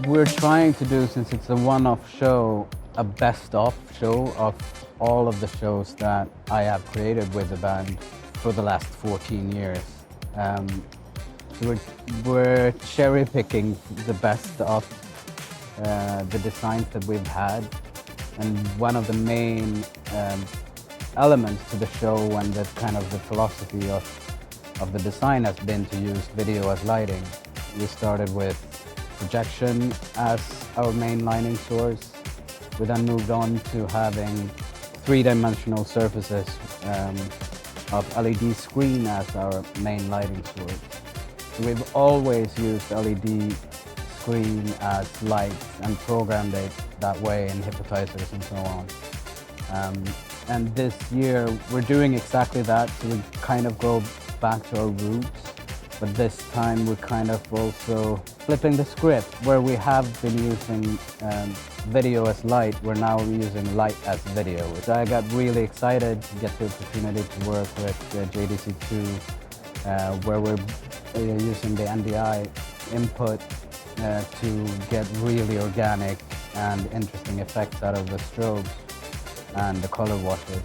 We're trying to do, since it's a one-off show, a best-of show of all of the shows that I have created with the band for the last 14 years. So we're cherry-picking the best of the designs that we've had. And one of the main elements to the show and the kind of the philosophy of the design has been to use video as lighting. We started with projection as our main lighting source. We then moved on to having three-dimensional surfaces of LED screen as our main lighting source. So we've always used LED screen as lights and programmed it that way in hypnotizers and so on. And this year we're doing exactly that, so we kind of go back to our roots. But this time we're kind of also flipping the script. Where we have been using video as light, we're now using light as video. So I got really excited to get the opportunity to work with JDC2, where we're using the NDI input to get really organic and interesting effects out of the strobes and the color washes.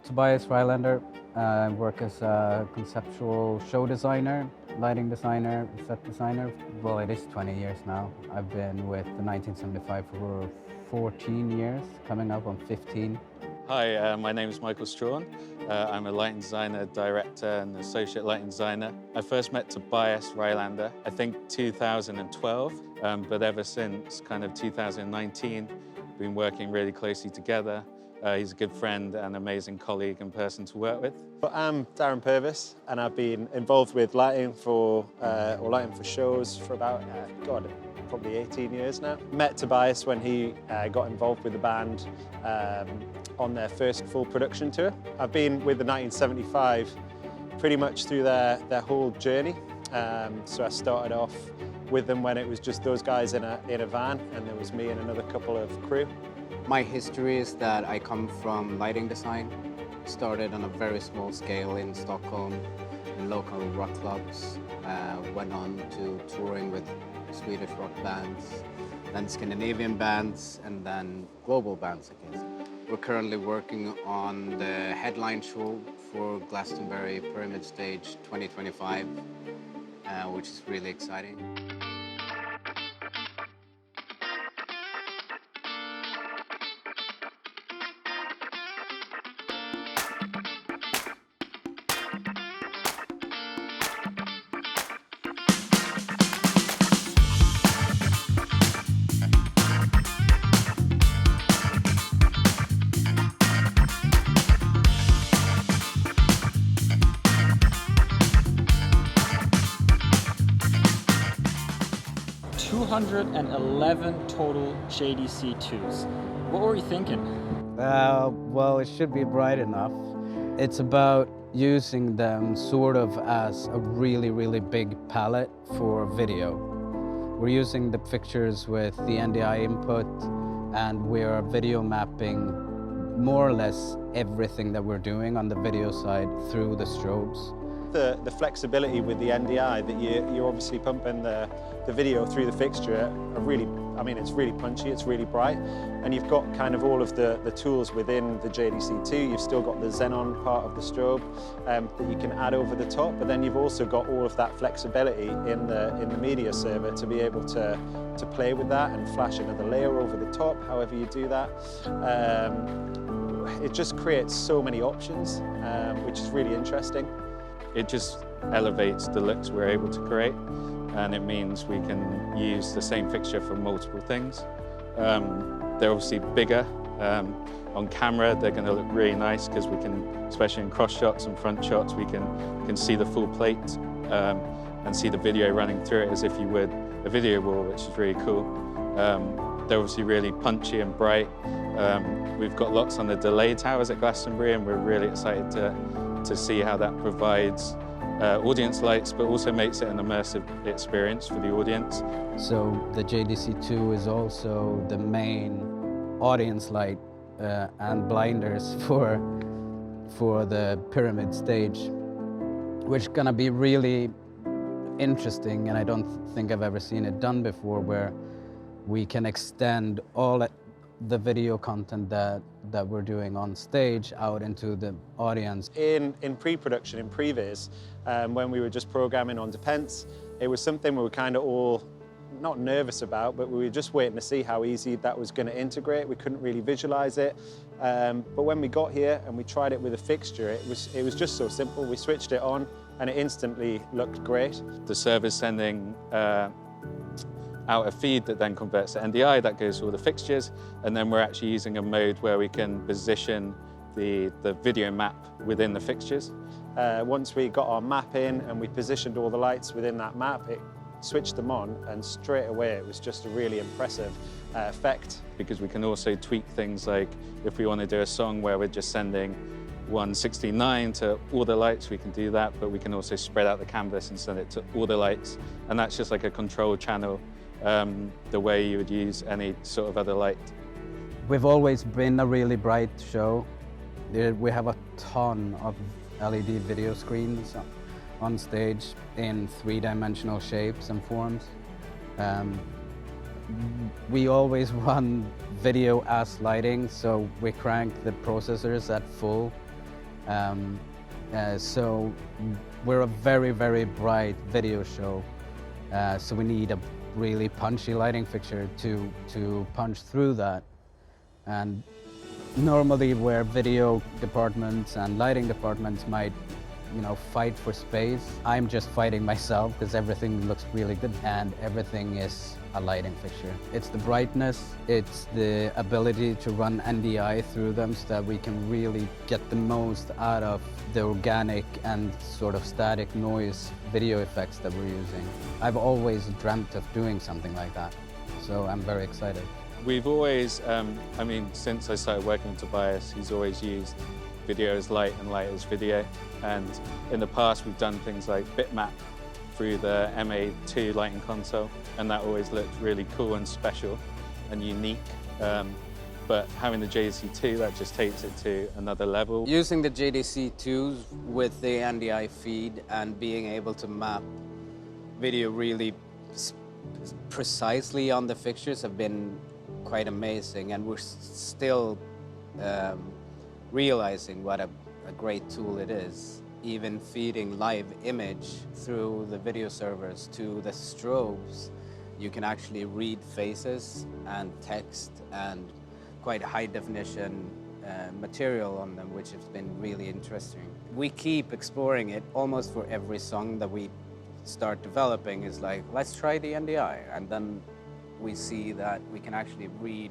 Tobias Rylander. I work as a conceptual show designer, lighting designer, set designer. Well, it is 20 years now. I've been with the 1975 for 14 years, coming up on 15. Hi, my name is Michael Strawn. I'm a lighting designer, director, and associate lighting designer. I first met Tobias Rylander, I think 2012, but ever since kind of 2019, been working really closely together. He's a good friend and amazing colleague and person to work with. I'm Darren Purvis, and I've been involved with lighting for shows for about, probably 18 years now. Met Tobias when he got involved with the band on their first full production tour. I've been with the 1975 pretty much through their whole journey. So I started off with them when it was just those guys in a van, and there was me and another couple of crew. My history is that I come from lighting design. Started on a very small scale in Stockholm, in local rock clubs. Went on to touring with Swedish rock bands, then Scandinavian bands, and then global bands, I guess. We're currently working on the headline show for Glastonbury Pyramid Stage 2025, which is really exciting. $211 total JDC2s. What were you thinking? Well, it should be bright enough. It's about using them sort of as a really, really big palette for video. We're using the fixtures with the NDI input, and we're video mapping more or less everything that we're doing on the video side through the strobes. The flexibility with the NDI that you're obviously pumping the video through the fixture are really, it's really punchy, it's really bright, and you've got kind of all of the tools within the JDC2. You've still got the xenon part of the strobe that you can add over the top, but then you've also got all of that flexibility in the media server to be able to play with that and flash another layer over the top, however you do that. It just creates so many options, which is really interesting. It just elevates the looks we're able to create, and it means we can use the same fixture for multiple things. They're obviously bigger. On camera, they're going to look really nice because we can, especially in cross shots and front shots, we can see the full plate and see the video running through it as if you would a video wall, which is really cool. They're obviously really punchy and bright. We've got lots on the delay towers at Glastonbury, and we're really excited to see how that provides audience lights, but also makes it an immersive experience for the audience. So the JDC2 is also the main audience light and blinders for the pyramid stage, which is gonna be really interesting, and I don't think I've ever seen it done before, where we can extend all the video content that we're doing on stage out into the audience. In pre-production, in previs, when we were just programming on Depends, it was something we were kind of all not nervous about, but we were just waiting to see how easy that was going to integrate. We couldn't really visualize it. But when we got here and we tried it with a fixture, it was just so simple. We switched it on and it instantly looked great. The server's sending out a feed that then converts to NDI, that goes to all the fixtures, and then we're actually using a mode where we can position the video map within the fixtures. Once we got our map in and we positioned all the lights within that map, it switched them on, and straight away it was just a really impressive effect. Because we can also tweak things like if we want to do a song where we're just sending 169 to all the lights, we can do that, but we can also spread out the canvas and send it to all the lights. And that's just like a control channel, the way you would use any sort of other light. We've always been a really bright show. We have a ton of LED video screens on stage in three-dimensional shapes and forms. We always run video as lighting, so we crank the processors at full. So we're a very, very bright video show. So we need a really punchy lighting fixture to punch through that. And normally where video departments and lighting departments might fight for space, I'm just fighting myself because everything looks really good and everything is a lighting fixture. It's the brightness, it's the ability to run NDI through them so that we can really get the most out of the organic and sort of static noise video effects that we're using. I've always dreamt of doing something like that, so I'm very excited. We've always, since I started working with Tobias, he's always used video as light and light as video. And in the past, we've done things like bitmap through the MA2 lighting console, and that always looked really cool and special and unique. But having the JDC2, that just takes it to another level. Using the JDC2s with the NDI feed and being able to map video really precisely on the fixtures have been quite amazing, and we're still realizing what a great tool it is. Even feeding live image through the video servers to the strobes, you can actually read faces and text and quite high definition material on them, which has been really interesting. We keep exploring it almost for every song that we start developing. Is like, let's try the NDI, and then we see that we can actually read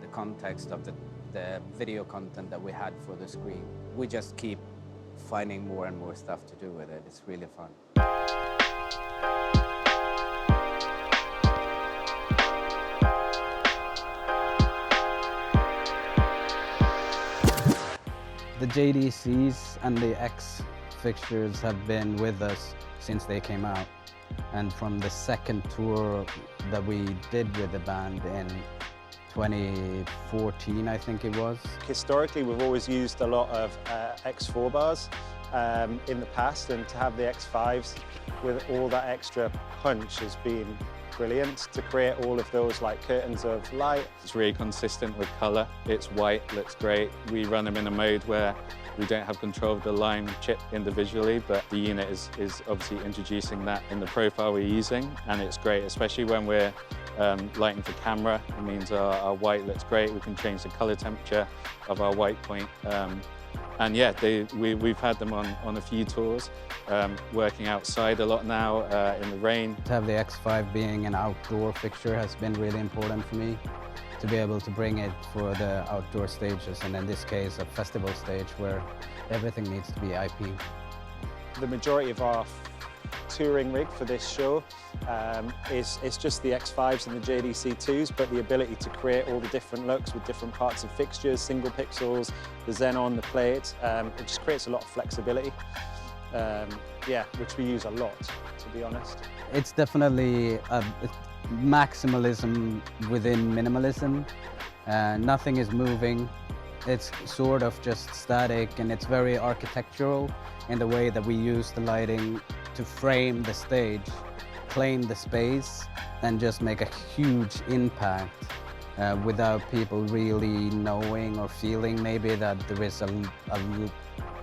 the context of the video content that we had for the screen. We just keep finding more and more stuff to do with it. It's really fun. The JDCs and the X fixtures have been with us since they came out. And from the second tour that we did with the band in 2014, I think it was. Historically, we've always used a lot of X4 bars in the past, and to have the X5s with all that extra punch has been brilliant to create all of those like curtains of light. It's really consistent with color. It's white, looks great. We run them in a mode where we don't have control of the line chip individually, but the unit is obviously introducing that in the profile we're using, and it's great, especially when we're lighting for camera. It means our white looks great. We can change the color temperature of our white point. And yeah, we've had them on a few tours, working outside a lot now in the rain. To have the X5 being an outdoor fixture has been really important for me. to be able to bring it for the outdoor stages, and in this case a festival stage where everything needs to be IP. The majority of our touring rig for this show is just the X5s and the JDC2s, but the ability to create all the different looks with different parts of fixtures, single pixels, the xenon, the plate, it just creates a lot of flexibility, yeah, which we use a lot, to be honest. It's definitely a maximalism within minimalism. Nothing is moving. It's sort of just static, and it's very architectural in the way that we use the lighting to frame the stage, claim the space, and just make a huge impact without people really knowing or feeling maybe that there is a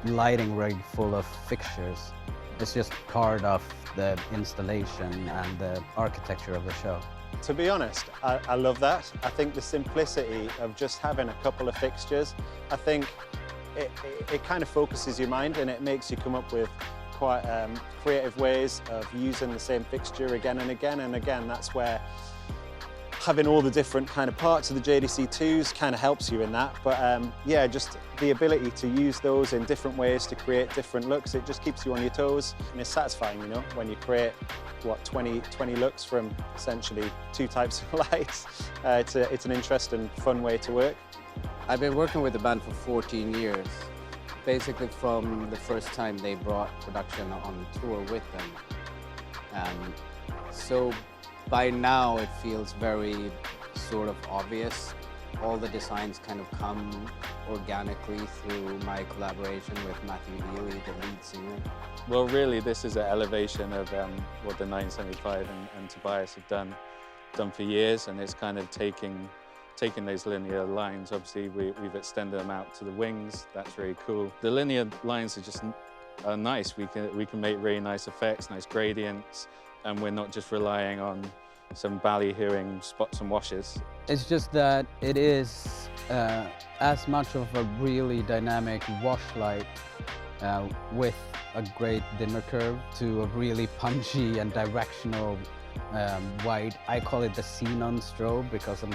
lighting rig full of fixtures. It's just part of the installation and the architecture of the show. To be honest, I love that. I think the simplicity of just having a couple of fixtures, I think it kind of focuses your mind, and it makes you come up with quite creative ways of using the same fixture again and again and again. That's where having all the different kind of parts of the JDC2s kind of helps you in that. But yeah, just the ability to use those in different ways to create different looks, it just keeps you on your toes. And it's satisfying, you know, when you create, what, 20 looks from essentially 2 types of lights. It's an interesting, fun way to work. I've been working with the band for 14 years, basically from the first time they brought production on tour with them. So by now it feels very sort of obvious. All the designs kind of come organically through my collaboration with Matthew Healy, the lead singer. Well, really, this is an elevation of what the 975 and Tobias have done for years, and it's kind of taking those linear lines. Obviously, we've extended them out to the wings. That's really cool. The linear lines are just nice. We can make really nice effects, nice gradients, and we're not just relying on some ballyhooing spots and washes. It's just that it is as much of a really dynamic wash light with a great dimmer curve to a really punchy and directional white. I call it the xenon strobe because I'm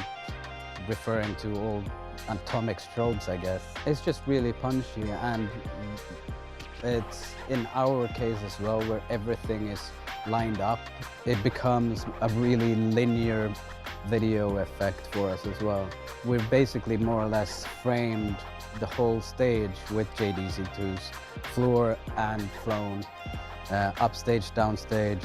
referring to old atomic strobes, I guess. It's just really punchy, and it's in our case as well, where everything is lined up. It becomes a really linear video effect for us as well. We've basically more or less framed the whole stage with JDC2s, floor and flown, upstage, downstage,